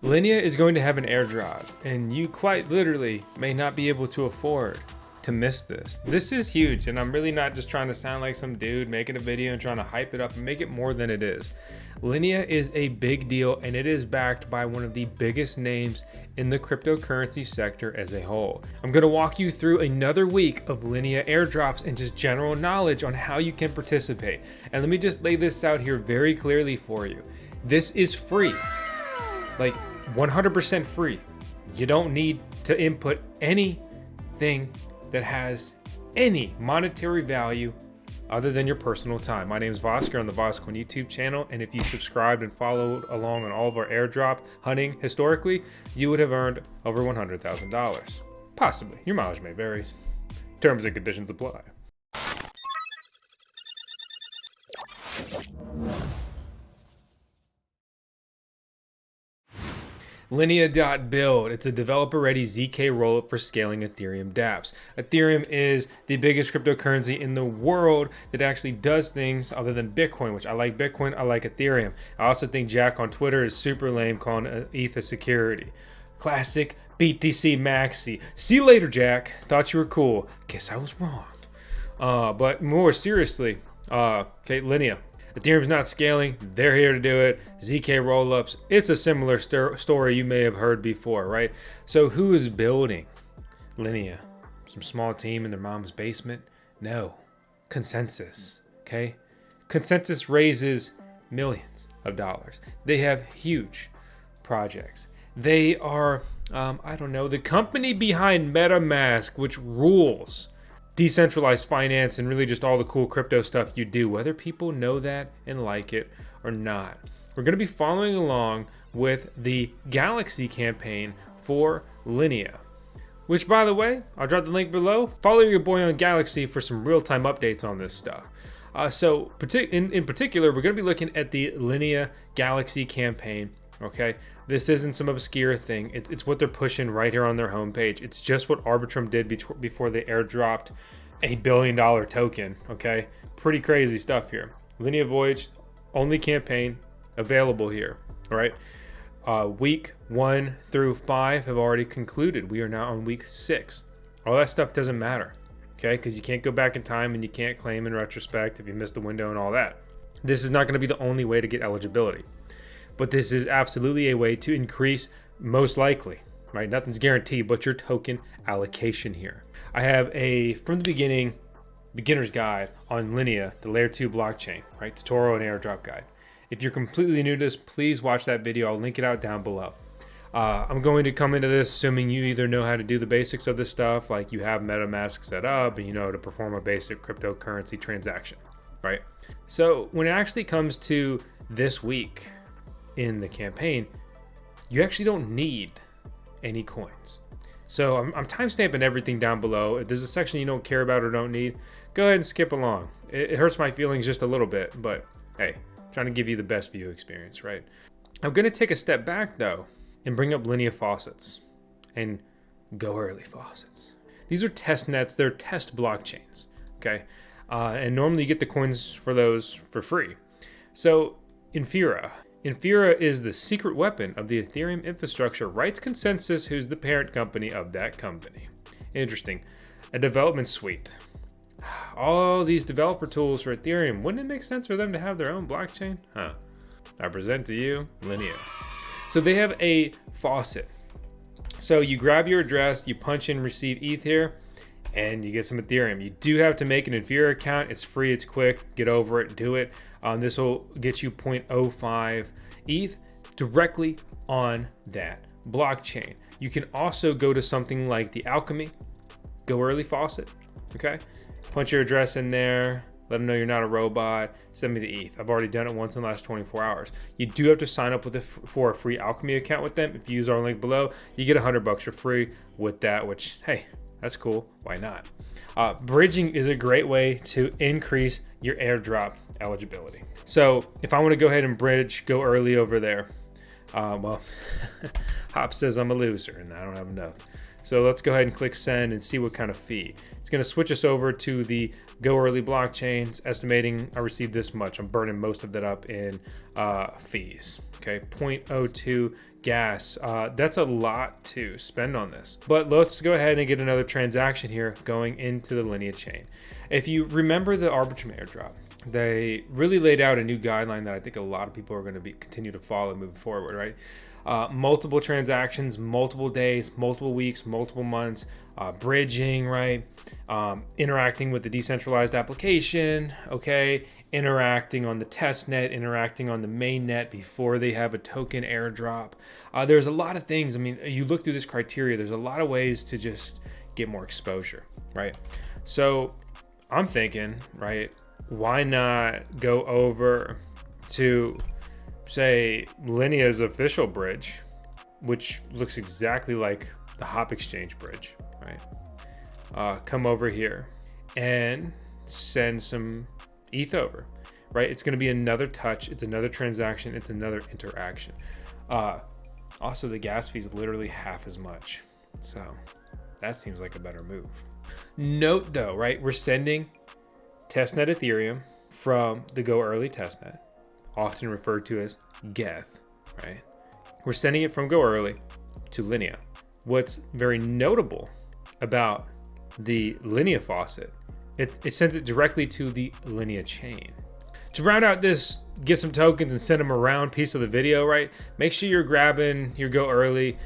Linea is going to have an airdrop, and you quite literally may not be able to afford to miss this. This is huge, and I'm really not just trying to sound like some dude making a video and trying to hype it up and make it more than it is. Linea is a big deal, and it is backed by one of the biggest names in the cryptocurrency sector as a whole. I'm going to walk you through another week of Linea airdrops and just general knowledge on how you can participate. And let me just lay this out here very clearly for you. This is free, like 100% free. You don't need to input anything that has any monetary value other than your personal time. My name is Vosker on the VoskCoin YouTube channel, and if you subscribed and followed along on all of our airdrop hunting historically, you would have earned over $100,000. Possibly. Your mileage may vary. Terms and conditions apply. Linea.build. It's a developer-ready ZK rollup for scaling Ethereum dApps. Ethereum is the biggest cryptocurrency in the world that actually does things other than Bitcoin, which I like Bitcoin, I like Ethereum. I also think Jack on Twitter is super lame calling ETH a security. Classic BTC Maxi. See you later, Jack. Thought you were cool. Guess I was wrong. But more seriously, okay, Linea. Ethereum's not scaling. They're here to do it. ZK rollups. It's a similar story you may have heard before, right? So who is building Linea? Some small team in their mom's basement? No. Consensys, okay? Consensys raises millions of dollars. They have huge projects. They are, I don't know, the company behind Metamask, which rules decentralized finance and really just all the cool crypto stuff you do, whether people know that and like it or not. We're going to be following along with the Galaxy campaign for Linea, which, by the way, I'll drop the link below. Follow your boy on Galaxy for some real-time updates on this stuff. So in particular, we're going to be looking at the Linea Galaxy campaign. Okay, this isn't some obscure thing. It's what they're pushing right here on their homepage. It's just what Arbitrum did before they airdropped $1 billion token. Okay, pretty crazy stuff here. Linea Voyage, only campaign available here. All right, week 1 through 5 have already concluded. We are now on week 6. All that stuff doesn't matter, okay, because you can't go back in time and you can't claim in retrospect if you missed the window and all that. This is not going to be the only way to get eligibility. But this is absolutely a way to increase, most likely, right? Nothing's guaranteed, but your token allocation here. I have a, from the beginning, beginner's guide on Linea, the layer 2 blockchain, right? Tutorial and airdrop guide. If you're completely new to this, please watch that video. I'll link it out down below. I'm going to come into this assuming you either know how to do the basics of this stuff, like you have Metamask set up and you know how to perform a basic cryptocurrency transaction, right? So when it actually comes to this week, in the campaign, you actually don't need any coins. So I'm timestamping everything down below. If there's a section you don't care about or don't need, go ahead and skip along. It hurts my feelings just a little bit, but hey, trying to give you the best view experience, right? I'm gonna take a step back though and bring up Linea faucets and Goerli faucets. These are test nets, they're test blockchains, okay? And normally you get the coins for those for free. So Infura is the secret weapon of the Ethereum infrastructure, writes Consensys, who's the parent company of that company. Interesting. A development suite. All these developer tools for Ethereum, wouldn't it make sense for them to have their own blockchain? Huh. I present to you Linea. So they have a faucet. So you grab your address, you punch in receive ETH here, and you get some Ethereum. You do have to make an Infura account. It's free, it's quick, get over it, do it. This will get you 0.05 ETH directly on that blockchain. You can also go to something like the Alchemy Goerli faucet, okay? Punch your address in there, let them know you're not a robot, send me the ETH. I've already done it once in the last 24 hours. You do have to sign up for a free Alchemy account with them. If you use our link below, you get $100 for free with that, which, hey, that's cool. Why not? Bridging is a great way to increase your airdrop eligibility. So if I want to go ahead and bridge, go early over there. Well, Hop says I'm a loser and I don't have enough. So let's go ahead and click send and see what kind of fee. It's going to switch us over to the Goerli blockchain. It's estimating I received this much. I'm burning most of that up in fees. Okay, 0.02 gas. That's a lot to spend on this. But let's go ahead and get another transaction here going into the Linea chain. If you remember the Arbitrum airdrop, they really laid out a new guideline that I think a lot of people are going to continue to follow moving forward, right? Multiple transactions, multiple days, multiple weeks, multiple months, bridging, right? Interacting with the decentralized application, okay? Interacting on the test net, interacting on the main net before they have a token airdrop. There's a lot of things. I mean, you look through this criteria, there's a lot of ways to just get more exposure, right? So I'm thinking, right, why not go over to, say, Linea's official bridge, which looks exactly like the Hop Exchange bridge, right? Come over here and send some ETH over, right? It's going to be another touch. It's another transaction. It's another interaction. Also, the gas fee is literally half as much. So that seems like a better move. Note though, right? We're sending testnet Ethereum from the Goerli testnet, often referred to as Geth, right? We're sending it from Goerli to Linea. What's very notable about the Linea faucet, it sends it directly to the Linea chain. To round out this get some tokens and send them around piece of the video, right? Make sure you're grabbing your Goerli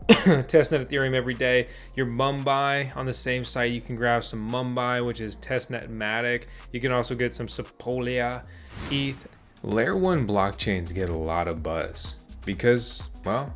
testnet Ethereum every day. Your Mumbai on the same site, you can grab some Mumbai, which is testnet Matic. You can also get some Sepolia ETH. Layer 1 blockchains get a lot of buzz because, well,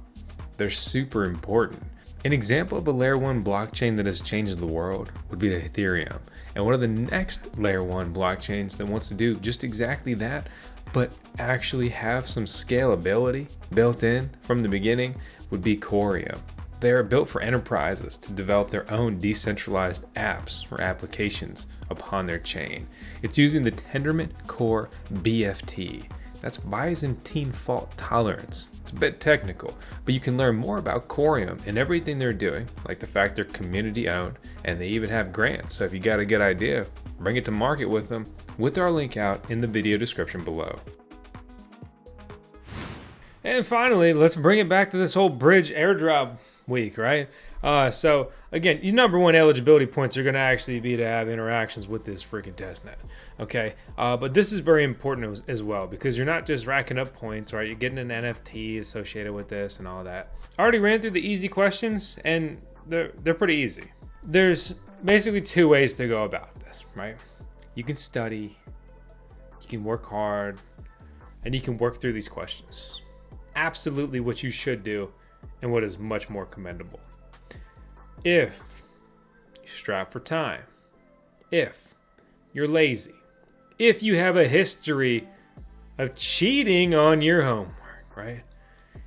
they're super important. An example of a layer 1 blockchain that has changed the world would be the Ethereum. And one of the next layer 1 blockchains that wants to do just exactly that, but actually have some scalability built in from the beginning, would be Ethereum. They are built for enterprises to develop their own decentralized apps or applications upon their chain. It's using the Tendermint Core BFT. That's Byzantine fault tolerance. It's a bit technical, but you can learn more about Ethereum and everything they're doing, like the fact they're community owned and they even have grants. So if you got a good idea, bring it to market with them with our link out in the video description below. And finally, let's bring it back to this whole bridge airdrop week, right? So again, your number one eligibility points are going to actually be to have interactions with this freaking testnet. Okay. But this is very important as well, because you're not just racking up points, right? You're getting an NFT associated with this and all that. I already ran through the easy questions and they're pretty easy. There's basically two ways to go about this, right? You can study, you can work hard, and you can work through these questions. Absolutely what you should do and what is much more commendable. If you strive for time, if you're lazy, if you have a history of cheating on your homework, right?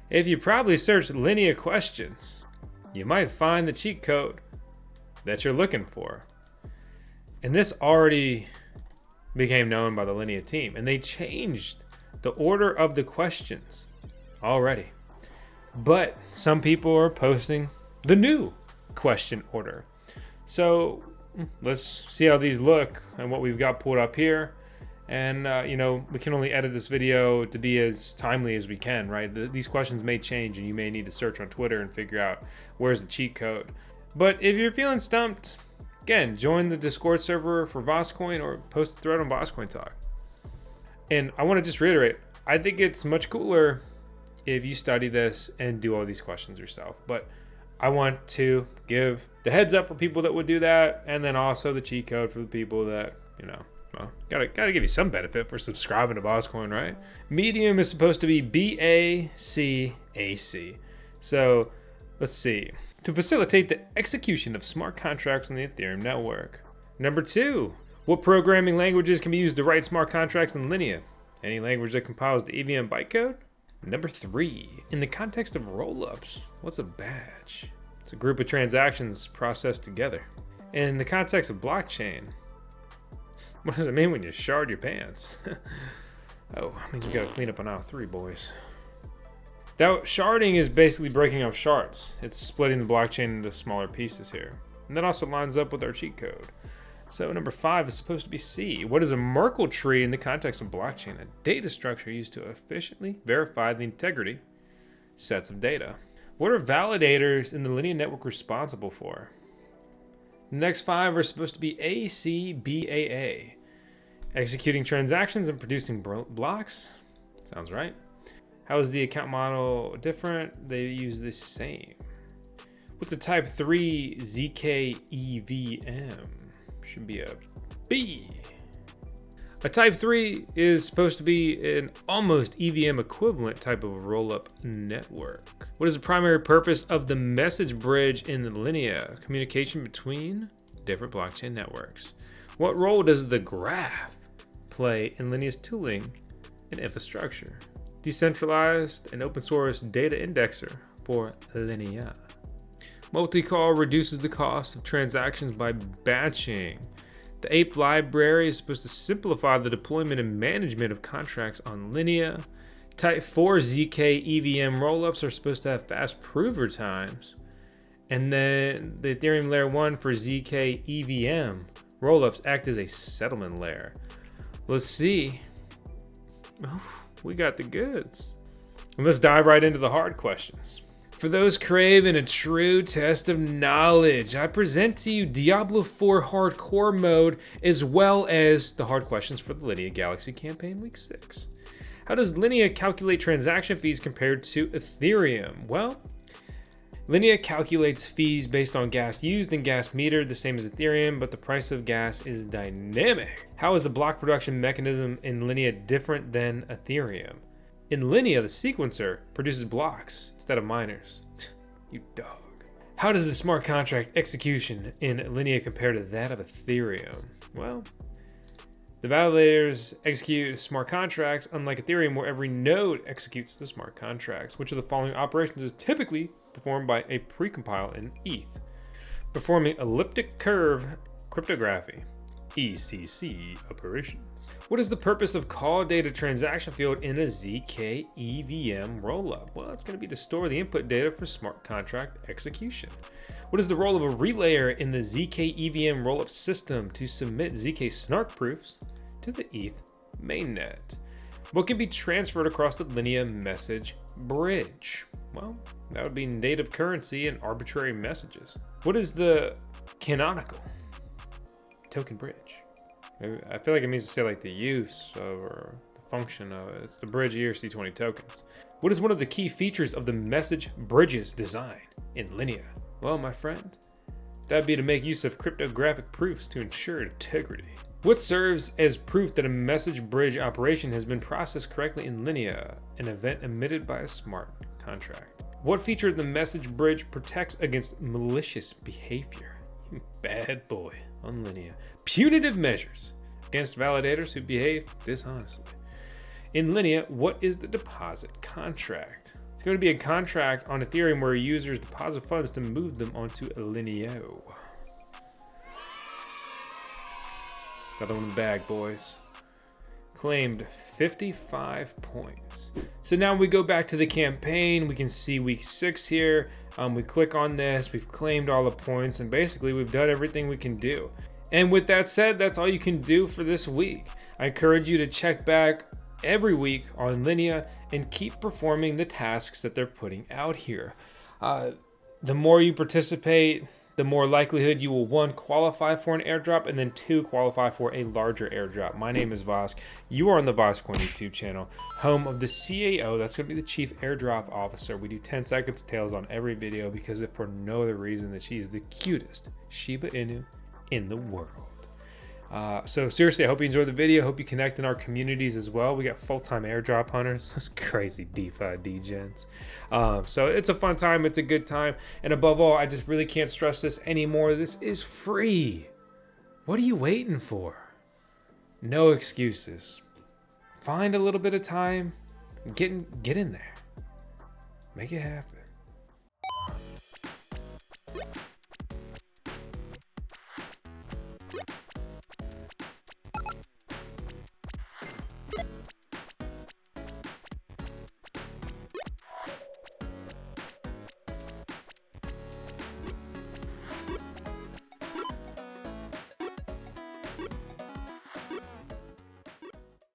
If you probably search Linea questions, you might find the cheat code that you're looking for. And this already became known by the Linea team, and they changed the order of the questions already. But some people are posting the new question order. So let's see how these look and what we've got pulled up here. And, we can only edit this video to be as timely as we can, right? These questions may change and you may need to search on Twitter and figure out where's the cheat code. But if you're feeling stumped, again, join the Discord server for VoskCoin or post a thread on VoskCoin Talk. And I want to just reiterate, I think it's much cooler if you study this and do all these questions yourself. But I want to give the heads up for people that would do that, and then also the cheat code for the people that, gotta give you some benefit for subscribing to VoskCoin, right? Medium is supposed to be BACAC. So let's see. To facilitate the execution of smart contracts on the Ethereum network. Number 2, what programming languages can be used to write smart contracts in Linea? Any language that compiles the EVM bytecode? Number 3, in the context of rollups, what's a batch? It's a group of transactions processed together. In the context of blockchain, what does it mean when you shard your pants? Oh, it means we gotta clean up on aisle 3, boys. That sharding is basically breaking up shards. It's splitting the blockchain into smaller pieces here. And that also lines up with our cheat code. So number 5 is supposed to be C. What is a Merkle tree in the context of blockchain? A data structure used to efficiently verify the integrity sets of data. What are validators in the Linea network responsible for? The next 5 are supposed to be A, C, B, A, A. Executing transactions and producing blocks? Sounds right. How is the account model different? They use the same. What's a type 3 ZK EVM? Should be a B. A type 3 is supposed to be an almost EVM equivalent type of roll-up network. What is the primary purpose of the message bridge in Linea? Communication between different blockchain networks. What role does the graph play in Linea's tooling and infrastructure? Decentralized and open source data indexer for Linea. Multi-call reduces the cost of transactions by batching. The Ape library is supposed to simplify the deployment and management of contracts on Linea. Type 4 ZK EVM rollups are supposed to have fast prover times. And then the Ethereum layer 1 for ZK EVM rollups act as a settlement layer. Let's see. Oh, we got the goods. And let's dive right into the hard questions. For those craving a true test of knowledge, I present to you Diablo 4 Hardcore mode, as well as the hard questions for the Linea Galaxy campaign week 6. How does Linea calculate transaction fees compared to Ethereum? Well, Linea calculates fees based on gas used and gas metered, the same as Ethereum, but the price of gas is dynamic. How is the block production mechanism in Linea different than Ethereum? In Linea, the sequencer produces blocks instead of miners. You dog. How does the smart contract execution in Linea compare to that of Ethereum? Well, the validators execute smart contracts, unlike Ethereum, where every node executes the smart contracts. Which of the following operations is typically performed by a precompile in ETH? Performing elliptic curve cryptography, ECC operations. What is the purpose of call data transaction field in a ZK EVM rollup? Well, it's going to be to store the input data for smart contract execution. What is the role of a relayer in the ZK EVM rollup system to submit ZK snark proofs to the ETH mainnet? What can be transferred across the Linea message bridge? Well, that would be native currency and arbitrary messages. What is the canonical token bridge? I feel like it means to say like the use of or the function of it. It's the bridge ERC20 tokens. What is one of the key features of the message bridges design in Linea? Well, my friend, that'd be to make use of cryptographic proofs to ensure integrity. What serves as proof that a message bridge operation has been processed correctly in Linea? An event emitted by a smart contract. What feature of the message bridge protects against malicious behavior? You bad boy on Linea. Punitive measures against validators who behave dishonestly. In Linea, what is the deposit contract? It's going to be a contract on Ethereum where users deposit funds to move them onto Linea. Got that one in the bag, boys. Claimed 55 points. So now we go back to the campaign. We can see week 6 here. We click on this. We've claimed all the points, and basically we've done everything we can do. And with that said, that's all you can do for this week. I encourage you to check back every week on Linea and keep performing the tasks that they're putting out here. The more you participate, the more likelihood you will, 1, qualify for an airdrop, and then 2, qualify for a larger airdrop. My name is Vosk. You are on the VoskCoin YouTube channel, home of the CAO. That's going to be the Chief Airdrop Officer. We do 10 seconds tails on every video because if for no other reason that she is the cutest Shiba Inu in the world. So seriously, I hope you enjoyed the video. I hope you connect in our communities as well. We got full-time airdrop hunters. Those crazy DeFi degens. So it's a fun time. It's a good time. And above all, I just really can't stress this anymore. This is free. What are you waiting for? No excuses. Find a little bit of time. Get in there. Make it happen.